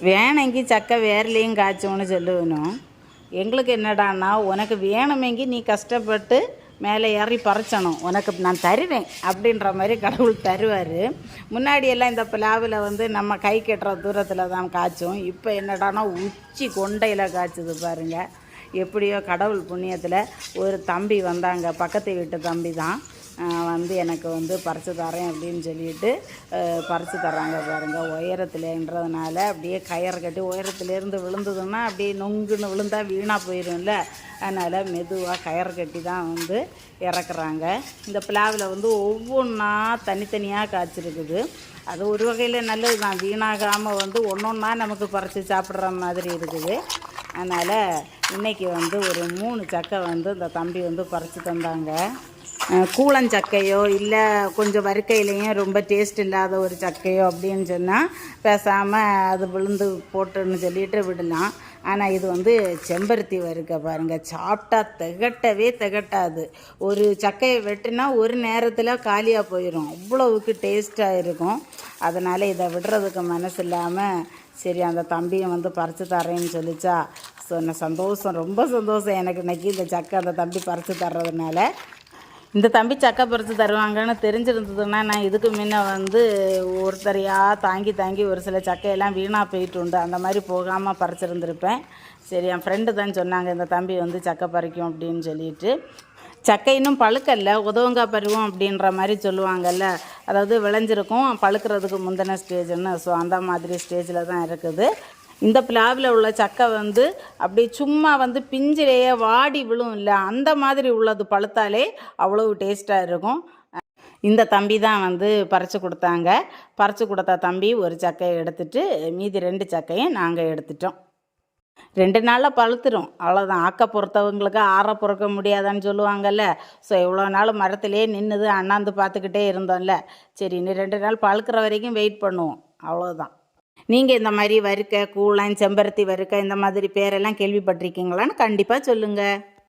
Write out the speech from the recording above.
வேணுங்கி சக்கை வேர்லேயும் காய்ச்சோன்னு சொல்லுவனும். எங்களுக்கு என்னடான்னா, உனக்கு வேணுமெங்கி நீ கஷ்டப்பட்டு மேலே ஏறி பறிச்சணும், உனக்கு நான் தருவேன் அப்படின்ற மாதிரி கடவுள் தருவார். முன்னாடியெல்லாம் இந்த பிளாவில் நம்ம கை கட்டுற தூரத்தில் தான் காய்ச்சும். இப்போ என்னடான்னா உச்சி கொண்டையில் காய்ச்சுது பாருங்கள். எப்படியோ கடவுள் புண்ணியத்தில் ஒரு தம்பி வந்தாங்க, பக்கத்து வீட்டு தம்பி தான் எனக்கு பறித்து தரேன் அப்படின்னு சொல்லிட்டு பறித்து தர்றாங்க பாருங்கள். உயரத்துலன்றதுனால அப்படியே கயிறு கட்டி உயரத்துலேருந்து விழுந்ததுன்னா அப்படியே நொங்குன்னு விழுந்தால் வீணாக போயிடும்ல. அதனால் மெதுவாக கயிறு கட்டி தான் இறக்குறாங்க. இந்த பிளாவில் ஒவ்வொன்றா தனித்தனியாக காய்ச்சிருக்குது. அது ஒரு வகையில் நல்லது தான், வீணாகாமல் ஒன்றொன்னா நமக்கு பறித்து சாப்பிட்ற மாதிரி இருக்குது. அதனால் இன்றைக்கி ஒரு 3 சக்கை இந்த தம்பி பறித்து தந்தாங்க. கூழஞ்சக்கையோ இல்லை கொஞ்சம் வறுக்கையிலையும் ரொம்ப டேஸ்ட் இல்லாத ஒரு சக்கையோ அப்படின்னு சொன்னால் பேசாமல் அது விழுந்து போட்டுன்னு சொல்லிட்டு விடலாம். ஆனால் இது செம்பருத்தி வறுக்க பாருங்கள், சாப்பிட்டா திகட்டாது. ஒரு சக்கையை வெட்டினா ஒரு நேரத்தில் காலியாக போயிடும், அவ்வளவுக்கு டேஸ்ட்டாக இருக்கும். அதனால் இதை விடுறதுக்கு மனசு இல்லாமல் சரி அந்த தம்பியை பறித்து தரேன்னு சொல்லிச்சா. சந்தோஷம், ரொம்ப சந்தோஷம் எனக்கு இன்றைக்கி இந்த சக்கை அந்த தம்பி பறித்து தர்றதுனால. இந்த தம்பி சக்கை பறித்து தருவாங்கன்னு தெரிஞ்சிருந்ததுன்னா நான் இதுக்கு முன்ன ஒருத்தரையாக தாங்கி ஒரு சில சக்கையெல்லாம் வீணாக போயிட்டு உண்டு, அந்த மாதிரி போகாமல் பறிச்சிருந்துருப்பேன். சரி, என் ஃப்ரெண்டு தான் சொன்னாங்க இந்த தம்பி சக்கை பறிக்கும் அப்படின்னு சொல்லிட்டு. சக்கை இன்னும் பழுக்கல்ல, உதவங்காய் பருவம் அப்படின்ற மாதிரி சொல்லுவாங்கல்ல, அதாவது விளைஞ்சிருக்கும் பழுக்கிறதுக்கு முந்தின ஸ்டேஜ்னு. ஸோ அந்த மாதிரி ஸ்டேஜில் தான் இருக்குது. இந்த பிளாவில் உள்ள சக்கை அப்படி சும்மா பிஞ்சிலேயே வாடி விழும் இல்லை, அந்த மாதிரி உள்ளது பழுத்தாலே அவ்வளவு டேஸ்ட்டாக இருக்கும். இந்த தம்பி தான் பறித்து கொடுத்தாங்க. பறித்து கொடுத்த தம்பி ஒரு சக்கையை எடுத்துகிட்டு மீதி 2 சக்கையும் நாங்கள் எடுத்துட்டோம். 2 நாளில் பழுத்துரும், அவ்வளோதான். ஆக்க பொறுத்தவங்களுக்கு ஆற பொறுக்க முடியாதான்னு சொல்லுவாங்கல்ல. ஸோ இவ்வளோ நாள் மரத்திலே நின்றுது அண்ணாந்து பார்த்துக்கிட்டே இருந்தோம்ல. சரி, இன்னும் 2 நாள் பழுக்கிற வரைக்கும் வெயிட் பண்ணுவோம், அவ்வளோதான். நீங்கள் இந்த மாதிரி வறுக்க, கூழான், செம்பருத்தி வறுக்க இந்த மாதிரி பேரெல்லாம் கேள்விப்பட்டிருக்கீங்களான்னு கண்டிப்பாக சொல்லுங்கள்.